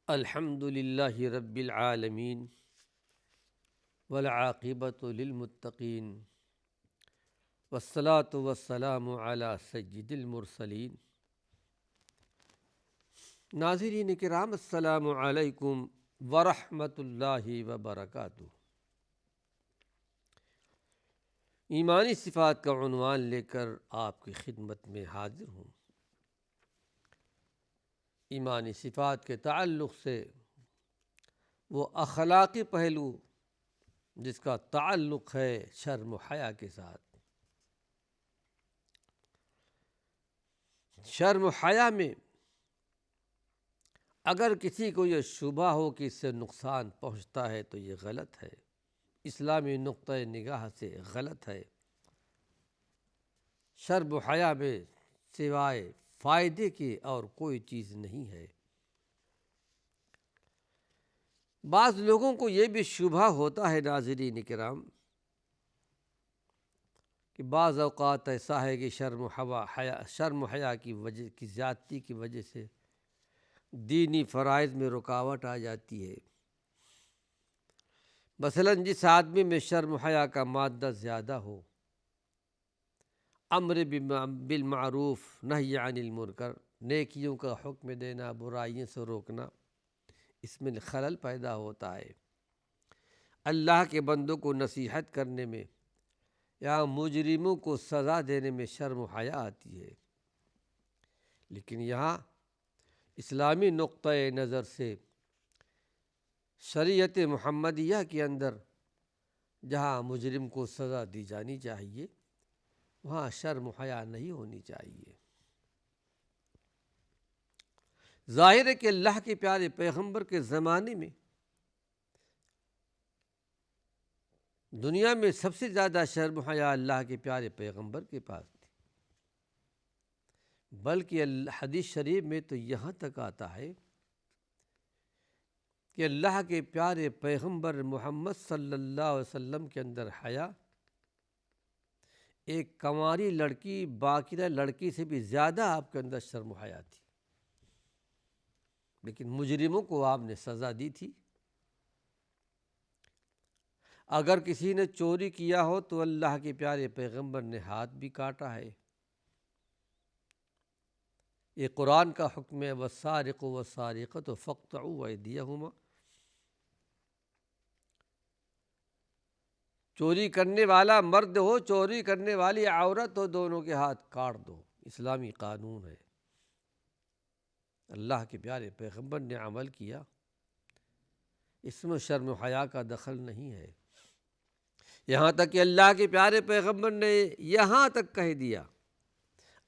الحمد للہ رب العالمین والعاقبۃ للمتقین والصلاة والسلام علی سید المرسلین۔ ناظرین کرام، السلام علیکم ورحمۃ اللہ وبرکاتہ۔ ایمانی صفات کا عنوان لے کر آپ کی خدمت میں حاضر ہوں۔ ایمانی صفات کے تعلق سے وہ اخلاقی پہلو جس کا تعلق ہے شرم و حیا کے ساتھ۔ شرم و حیا میں اگر کسی کو یہ شبہ ہو کہ اس سے نقصان پہنچتا ہے تو یہ غلط ہے، اسلامی نقطۂ نگاہ سے غلط ہے۔ شرم و حیا میں سوائے فائدے کے اور کوئی چیز نہیں ہے۔ بعض لوگوں کو یہ بھی شبہ ہوتا ہے ناظرین کرام کہ بعض اوقات ایسا ہے کہ شرم و حیا کی زیادتی کی وجہ سے دینی فرائض میں رکاوٹ آ جاتی ہے۔ مثلاً جس آدمی میں شرم و حیا کا مادہ زیادہ ہو، امر بالمعروف نہی عن المنکر، نیکیوں کا حکم دینا، برائیوں سے روکنا، اس میں خلل پیدا ہوتا ہے۔ اللہ کے بندوں کو نصیحت کرنے میں یا مجرموں کو سزا دینے میں شرم و حیا آتی ہے۔ لیکن یہاں اسلامی نقطۂ نظر سے شریعت محمدیہ کے اندر جہاں مجرم کو سزا دی جانی چاہیے وہاں شرم و حیا نہیں ہونی چاہیے۔ ظاہر ہے کہ اللہ کے پیارے پیغمبر کے زمانے میں دنیا میں سب سے زیادہ شرم و حیا اللہ کے پیارے پیغمبر کے پاس تھی، بلکہ حدیث شریف میں تو یہاں تک آتا ہے کہ اللہ کے پیارے پیغمبر محمد صلی اللہ علیہ وسلم کے اندر حیا ایک کنواری لڑکی، باکرہ لڑکی سے بھی زیادہ آپ کے اندر شرم و حیا تھی، لیکن مجرموں کو آپ نے سزا دی تھی۔ اگر کسی نے چوری کیا ہو تو اللہ کے پیارے پیغمبر نے ہاتھ بھی کاٹا ہے۔ یہ قرآن کا حکم ہے، والسارق والسارقۃ فاقطعوا ایدیہما۔ چوری کرنے والا مرد ہو، چوری کرنے والی عورت ہو، دونوں کے ہاتھ کاٹ دو، اسلامی قانون ہے۔ اللہ کے پیارے پیغمبر نے عمل کیا، اس میں شرم و حیا کا دخل نہیں ہے۔ یہاں تک کہ اللہ کے پیارے پیغمبر نے یہاں تک کہہ دیا،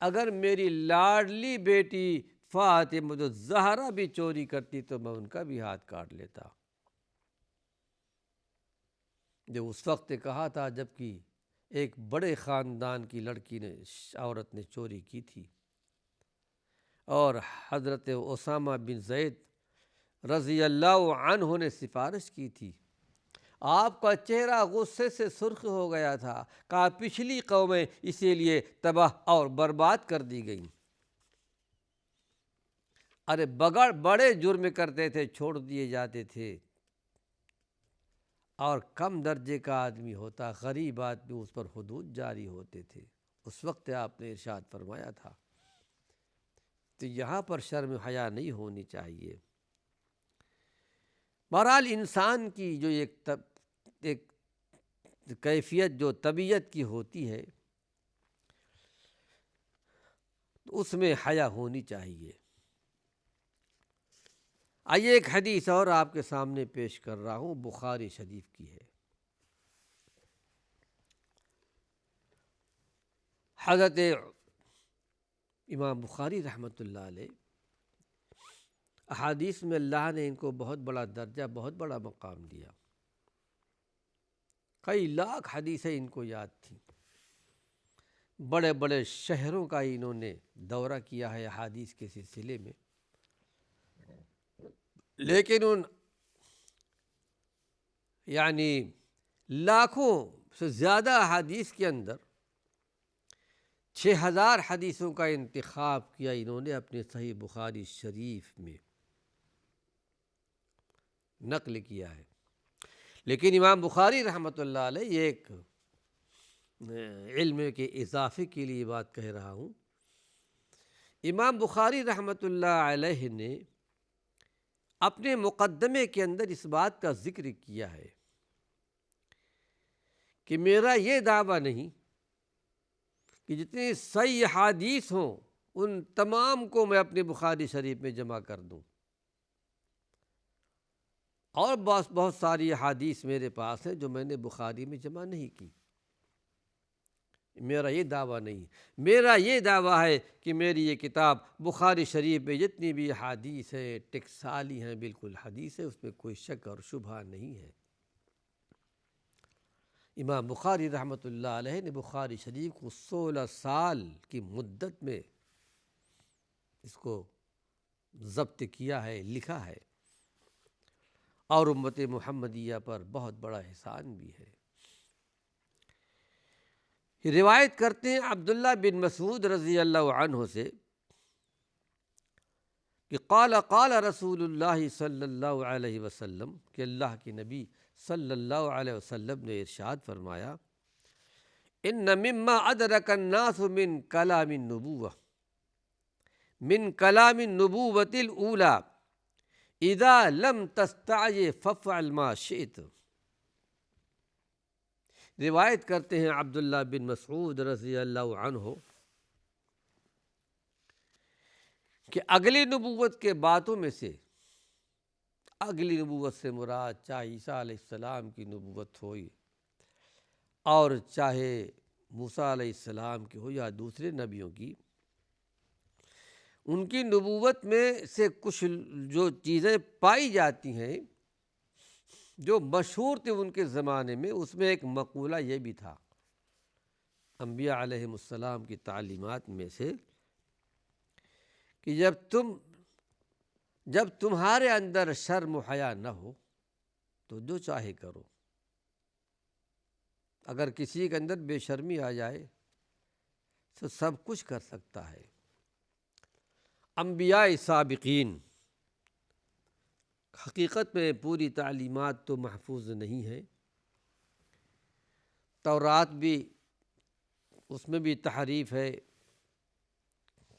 اگر میری لاڈلی بیٹی فاطمہ الزہرا بھی چوری کرتی تو میں ان کا بھی ہاتھ کاٹ لیتا۔ جو اس وقت کہا تھا جبکہ ایک بڑے خاندان کی لڑکی نے، عورت نے چوری کی تھی، اور حضرت اسامہ بن زید رضی اللہ عنہ نے سفارش کی تھی۔ آپ کا چہرہ غصے سے سرخ ہو گیا تھا، کہا پچھلی قومیں اسی لیے تباہ اور برباد کر دی گئیں۔ ارے بڑے جرم کرتے تھے چھوڑ دیے جاتے تھے، اور کم درجے کا آدمی ہوتا، غریب آدمی، اس پر حدود جاری ہوتے تھے۔ اس وقت آپ نے ارشاد فرمایا تھا۔ تو یہاں پر شرم و حیا نہیں ہونی چاہیے۔ بہرحال انسان کی جو ایک کیفیت جو طبیعت کی ہوتی ہے اس میں حیا ہونی چاہیے۔ آئیے ایک حدیث اور آپ کے سامنے پیش کر رہا ہوں، بخاری شریف کی ہے۔ حضرت امام بخاری رحمۃ اللہ علیہ، احادیث میں اللہ نے ان کو بہت بڑا درجہ، بہت بڑا مقام دیا۔ کئی لاکھ حدیثیں ان کو یاد تھیں، بڑے بڑے شہروں کا انہوں نے دورہ کیا ہے احادیث کے سلسلے میں، لیکن ان لاکھوں سے زیادہ احادیث کے اندر 6000 حدیثوں کا انتخاب کیا انہوں نے اپنے صحیح بخاری شریف میں۔ نقل کیا ہے۔ لیکن امام بخاری رحمۃ اللہ علیہ، یہ ایک علم کے اضافے کے لیے بات کہہ رہا ہوں، امام بخاری رحمۃ اللہ علیہ نے اپنے مقدمے کے اندر اس بات کا ذکر کیا ہے کہ میرا یہ دعویٰ نہیں کہ جتنے صحیح حدیث ہوں ان تمام کو میں اپنے بخاری شریف میں جمع کر دوں، اور بہت ساری حدیث میرے پاس ہیں جو میں نے بخاری میں جمع نہیں کی۔ میرا یہ دعویٰ نہیں، میرا یہ دعویٰ ہے کہ میری یہ کتاب بخاری شریف میں جتنی بھی حدیث ہے ٹکسالی ہیں، بالکل حدیث ہے، اس میں کوئی شک اور شبہ نہیں ہے۔ امام بخاری رحمۃ اللہ علیہ نے بخاری شریف کو 16 سال کی مدت میں اس کو ضبط کیا ہے، لکھا ہے، اور امت محمدیہ پر بہت بڑا احسان بھی ہے۔ روایت کرتے ہیں عبداللہ بن مسعود رضی اللہ عنہ سے کہ قال رسول اللہ صلی اللہ علیہ وسلم، کہ اللہ کے نبی صلی اللہ علیہ وسلم نے ارشاد فرمایا، ان مما ادرک الناس من کلام النبوۃ الاولی اذا لم تستعجل فافعل ما شئت۔ روایت کرتے ہیں عبداللہ بن مسعود رضی اللہ عنہ کہ اگلی نبوت کے باتوں میں سے، اگلی نبوت سے مراد چاہے عیسیٰ علیہ السلام کی نبوت ہوئی اور چاہے موسیٰ علیہ السلام کی ہو یا دوسرے نبیوں کی، ان کی نبوت میں سے کچھ جو چیزیں پائی جاتی ہیں جو مشہور تھے ان کے زمانے میں، اس میں ایک مقولہ یہ بھی تھا انبیاء علیہم السلام کی تعلیمات میں سے کہ جب تمہارے اندر شرم و حیا نہ ہو تو جو چاہے کرو۔ اگر کسی کے اندر بے شرمی آ جائے تو سب کچھ کر سکتا ہے۔ انبیاء سابقین، حقیقت میں پوری تعلیمات تو محفوظ نہیں ہے، تورات بھی، اس میں بھی تحریف ہے،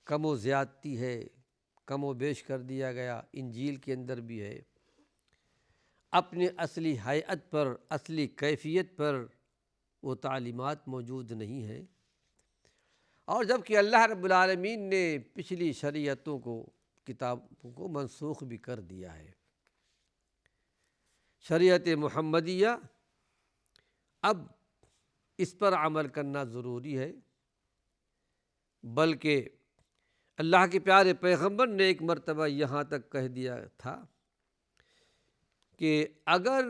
کم و زیادتی ہے، کم و بیش کر دیا گیا، انجیل کے اندر بھی ہے، اپنی اصلی ہیئت پر، اصلی کیفیت پر وہ تعلیمات موجود نہیں ہیں۔ اور جب کہ اللہ رب العالمین نے پچھلی شریعتوں کو، کتابوں کو منسوخ بھی کر دیا ہے، شریعت محمدیہ اب اس پر عمل کرنا ضروری ہے۔ بلکہ اللہ کے پیارے پیغمبر نے ایک مرتبہ یہاں تک کہہ دیا تھا کہ اگر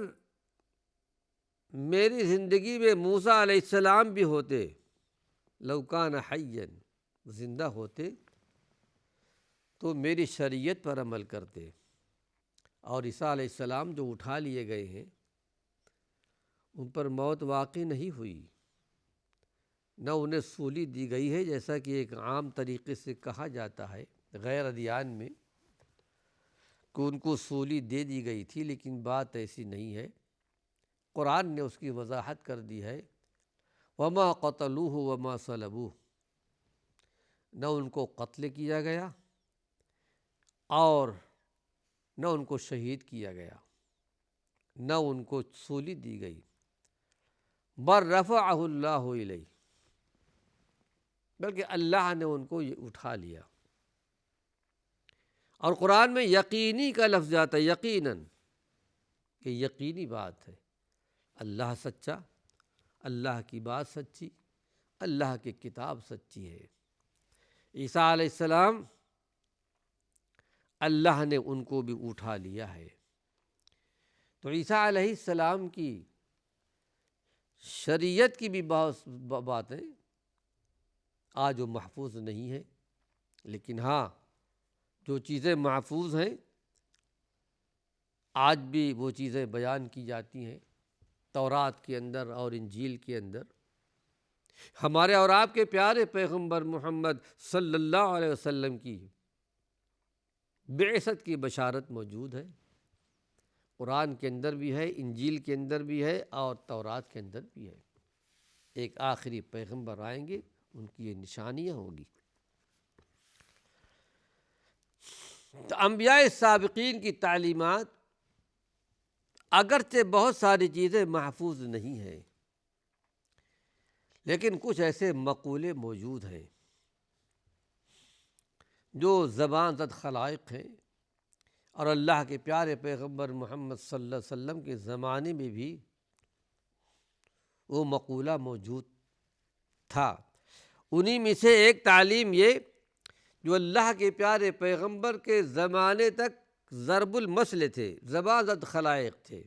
میری زندگی میں موسیٰ علیہ السلام بھی ہوتے، لو کان حیا، زندہ ہوتے تو میری شریعت پر عمل کرتے، اور عیسیٰ علیہ السلام جو اٹھا لیے گئے ہیں ان پر موت واقع نہیں ہوئی، نہ انہیں سولی دی گئی ہے، جیسا کہ ایک عام طریقے سے کہا جاتا ہے غیر ادیان میں کہ ان کو سولی دے دی گئی تھی، لیکن بات ایسی نہیں ہے۔ قرآن نے اس کی وضاحت کر دی ہے، وما قتلوہ وما صلبوہ، نہ ان کو قتل کیا گیا اور نہ ان کو شہید کیا گیا، نہ ان کو سولی دی گئی، بل رفعہ اللہ الیہ، بلکہ اللہ نے ان کو اٹھا لیا۔ اور قرآن میں یقینی کا لفظ آتا ہے، یقیناً، کہ یقینی بات ہے، اللہ سچا، اللہ کی بات سچی، اللہ کی کتاب سچی ہے۔ عیسیٰ علیہ السلام، اللہ نے ان کو بھی اٹھا لیا ہے۔ تو عیسیٰ علیہ السلام کی شریعت کی بھی بہت باتیں آج وہ محفوظ نہیں ہیں، لیکن ہاں جو چیزیں محفوظ ہیں آج بھی وہ چیزیں بیان کی جاتی ہیں تورات کے اندر اور انجیل کے اندر۔ ہمارے اور آپ کے پیارے پیغمبر محمد صلی اللہ علیہ وسلم کی بعثت کی بشارت موجود ہے، قرآن کے اندر بھی ہے، انجیل کے اندر بھی ہے، اور تورات کے اندر بھی ہے۔ ایک آخری پیغمبر آئیں گے، ان کی یہ نشانیاں ہوں گی۔ تو انبیاء سابقین کی تعلیمات اگرچہ بہت ساری چیزیں محفوظ نہیں ہیں، لیکن کچھ ایسے مقولے موجود ہیں جو زبان زد خلائق ہیں، اور اللہ کے پیارے پیغمبر محمد صلی اللہ علیہ وسلم کے زمانے میں بھی وہ مقولہ موجود تھا۔ انہی میں سے ایک تعلیم یہ جو اللہ کے پیارے پیغمبر کے زمانے تک ضرب المثل تھے، زبان زد خلائق تھے۔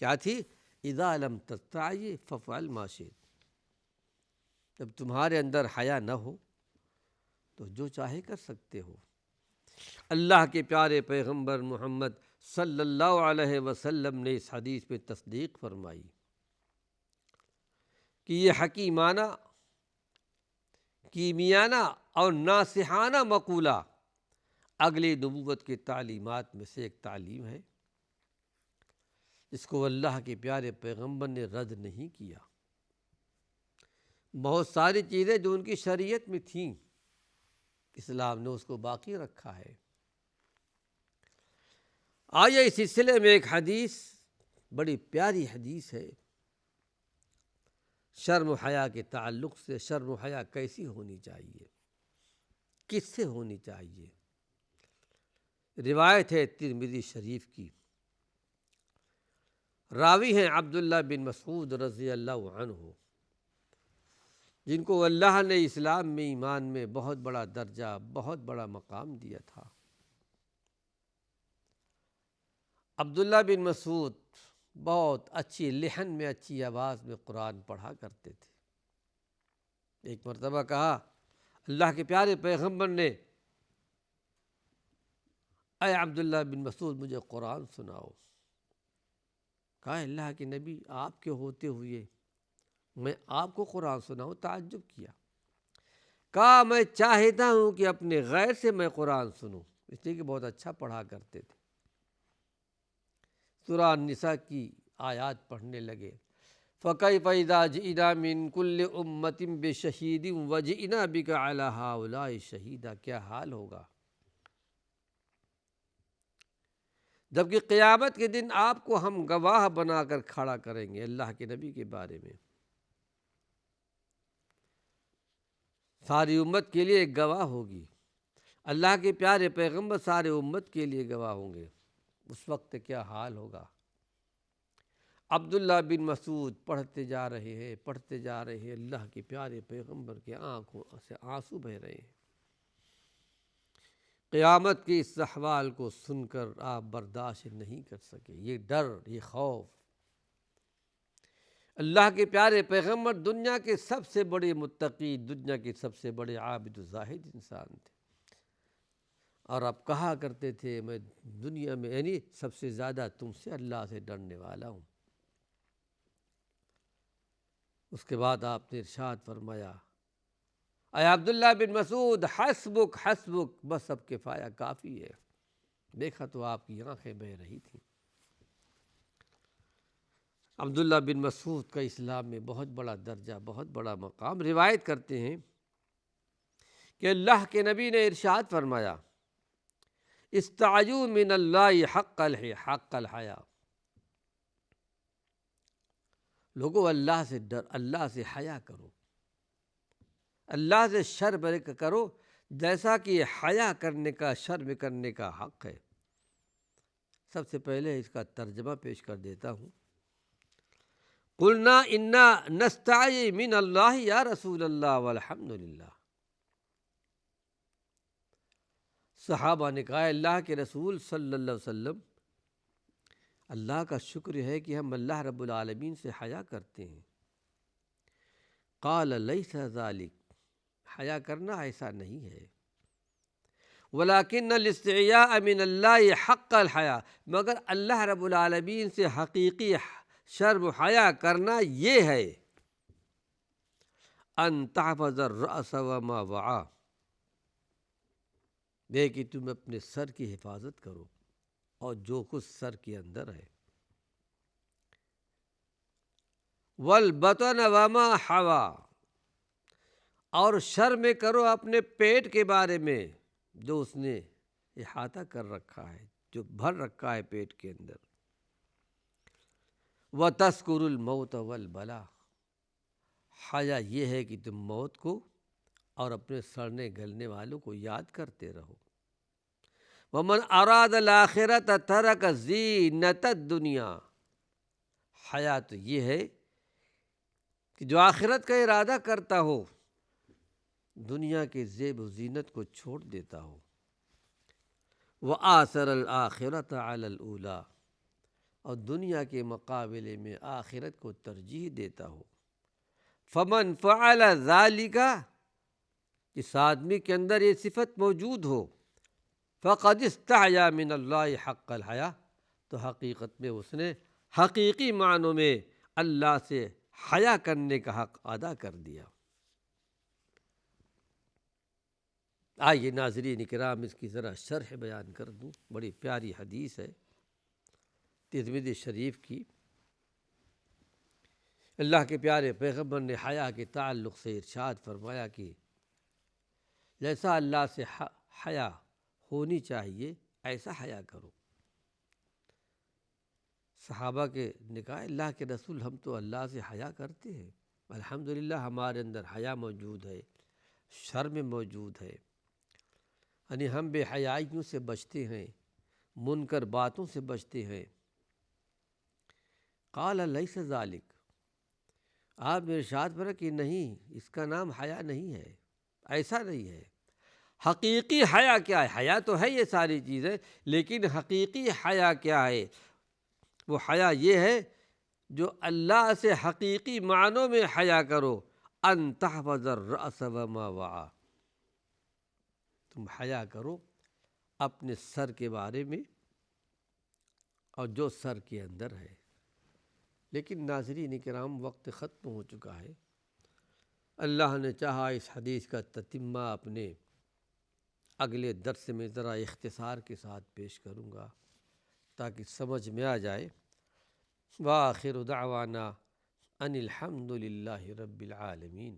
کیا تھی؟ اذا لم تستحی فافعل ما شئت۔ جب تمہارے اندر حیا نہ ہو تو جو چاہے کر سکتے ہو۔ اللہ کے پیارے پیغمبر محمد صلی اللہ علیہ وسلم نے اس حدیث پہ تصدیق فرمائی کہ یہ حکیمانہ، کیمیانہ اور ناصحانہ مقولہ اگلی نبوت کی تعلیمات میں سے ایک تعلیم ہے، اس کو اللہ کے پیارے پیغمبر نے رد نہیں کیا۔ بہت ساری چیزیں جو ان کی شریعت میں تھیں، اسلام نے اس کو باقی رکھا ہے۔ آئیے اس سلسلے میں ایک حدیث، بڑی پیاری حدیث ہے، شرم و حیا کے تعلق سے۔ شرم و حیا کیسی ہونی چاہیے، کس سے ہونی چاہیے؟ روایت ہے ترمذی شریف کی، راوی ہیں عبداللہ بن مسعود رضی اللہ عنہ، جن کو اللہ نے اسلام میں، ایمان میں بہت بڑا درجہ، بہت بڑا مقام دیا تھا۔ عبداللہ بن مسعود بہت اچھی لحن میں، اچھی آواز میں قرآن پڑھا کرتے تھے۔ ایک مرتبہ کہا اللہ کے پیارے پیغمبر نے، اے عبداللہ بن مسعود مجھے قرآن سناؤ۔ کہا اللہ کے نبی، آپ کے ہوتے ہوئے میں آپ کو قرآن سناؤں؟ تعجب کیا۔ کہا میں چاہتا ہوں کہ اپنے غیر سے میں قرآن سنوں، اس لیے کہ بہت اچھا پڑھا کرتے تھے۔ سورہ النساء کی آیات پڑھنے لگے، فَكَيْفَ إِذَا جِئْنَا مِن كُلِّ أُمَّةٍ بِشَهِيدٍ وَجِئْنَا بِكَ عَلَىٰ هَٰؤُلَاءِ شَهِيدًا۔ کیا حال ہوگا جبکہ قیامت کے دن آپ کو ہم گواہ بنا کر کھڑا کریں گے اللہ کے نبی کے بارے میں۔ ساری امت کے لیے ایک گواہ ہوگی، اللہ کے پیارے پیغمبر سارے امت کے لیے گواہ ہوں گے، اس وقت کیا حال ہوگا۔ عبداللہ بن مسعود پڑھتے جا رہے ہیں، پڑھتے جا رہے ہیں، اللہ کے پیارے پیغمبر کے آنکھوں سے آنسو بہہ رہے ہیں۔ قیامت کے اس احوال کو سن کر آپ برداشت نہیں کر سکے، یہ ڈر، یہ خوف۔ اللہ کے پیارے پیغمبر دنیا کے سب سے بڑے متقی، دنیا کے سب سے بڑے عابد و زاہد انسان تھے، اور آپ کہا کرتے تھے میں دنیا میں، یعنی سب سے زیادہ تم سے اللہ سے ڈرنے والا ہوں۔ اس کے بعد آپ نے ارشاد فرمایا، اے عبداللہ بن مسعود حسبک حسبک، بس اب کفایہ کافی ہے۔ دیکھا تو آپ کی آنکھیں بہہ رہی تھیں۔ عبداللہ بن مسعود کا اسلام میں بہت بڑا درجہ، بہت بڑا مقام۔ روایت کرتے ہیں کہ اللہ کے نبی نے ارشاد فرمایا، استعیذوا من اللہ حق الحیا۔ لوگوں اللہ سے ڈر، اللہ سے حیا کرو، اللہ سے شرم کرو، جیسا کہ حیا کرنے کا، شرم کرنے کا حق ہے۔ سب سے پہلے اس کا ترجمہ پیش کر دیتا ہوں۔ قلنا انا نستحی من اللہ یا رسول اللہ والحمد للہ۔ صحابہ نے کہا اللہ کے رسول صلی اللہ علیہ وسلم، اللہ کا شکر ہے کہ ہم اللہ رب العالمین سے حیا کرتے ہیں۔ قال لیس ذلک، حیا کرنا ایسا نہیں ہے، ولکن الاستحیاء من اللہ حق الحیا، مگر اللہ رب العالمین سے حقیقی شرم و حیا کرنا یہ ہے، ان تحفظ الرأس وما وعى، کہ تم اپنے سر کی حفاظت کرو اور جو کچھ سر کے اندر ہے۔ والبطن وما حوا، اور شرم کرو اپنے پیٹ کے بارے میں جو اس نے احاطہ کر رکھا ہے، جو بھر رکھا ہے پیٹ کے اندر۔ وَتَذْكُرُ الْمَوْتَ وَالْبَلَا، حیا یہ ہے کہ تم موت کو اور اپنے سڑنے گلنے والوں کو یاد کرتے رہو۔ وَمَنْ أَرَادَ الْآخِرَةَ تَرَكَ زِينَةَ الدُّنْيَا، حیا تو یہ ہے کہ جو آخرت کا ارادہ کرتا ہو دنیا کے زیب و زینت کو چھوڑ دیتا ہو۔ وَآثَرَ الْآخِرَةَ عَلَى الْأُولَى، اور دنیا کے مقابلے میں آخرت کو ترجیح دیتا ہو۔ فَمَنْ فَعَلَ ذَلِكَ، جس آدمی کے اندر یہ صفت موجود ہو، فَقَدِ اسْتَحْيَا مِنَ اللَّهِ حَقَّ الْحَيَاءِ، تو حقیقت میں اس نے حقیقی معنوں میں اللہ سے حیا کرنے کا حق ادا کر دیا۔ آئیے ناظرین کرام اس کی ذرا شرح بیان کر دوں، بڑی پیاری حدیث ہے ترمذی شریف کی۔ اللہ کے پیارے پیغمبر نے حیا کے تعلق سے ارشاد فرمایا کہ جیسا اللہ سے حیا ہونی چاہیے ایسا حیا کرو۔ صحابہ کے نے کہا اللہ کے رسول ہم تو اللہ سے حیا کرتے ہیں، الحمدللہ ہمارے اندر حیا موجود ہے، شرم موجود ہے، یعنی ہم بے حیائیوں سے بچتے ہیں، منکر باتوں سے بچتے ہیں۔ قال لیس ذالک، آپ نے ارشاد فرمایا کہ نہیں، اس کا نام حیا نہیں ہے، ایسا نہیں ہے۔ حقیقی حیا کیا ہے؟ حیا تو ہے یہ ساری چیزیں، لیکن حقیقی حیا کیا ہے؟ وہ حیا یہ ہے جو اللہ سے حقیقی معنوں میں حیا کرو۔ ان تحفظ الرأس وما وعى، تم حیا کرو اپنے سر کے بارے میں اور جو سر کے اندر ہے۔ لیکن ناظرین کرام وقت ختم ہو چکا ہے، اللہ نے چاہا اس حدیث کا تتمہ اپنے اگلے درس میں ذرا اختصار کے ساتھ پیش کروں گا تاکہ سمجھ میں آ جائے۔ وآخر دعوانا ان الحمد للہ رب العالمین۔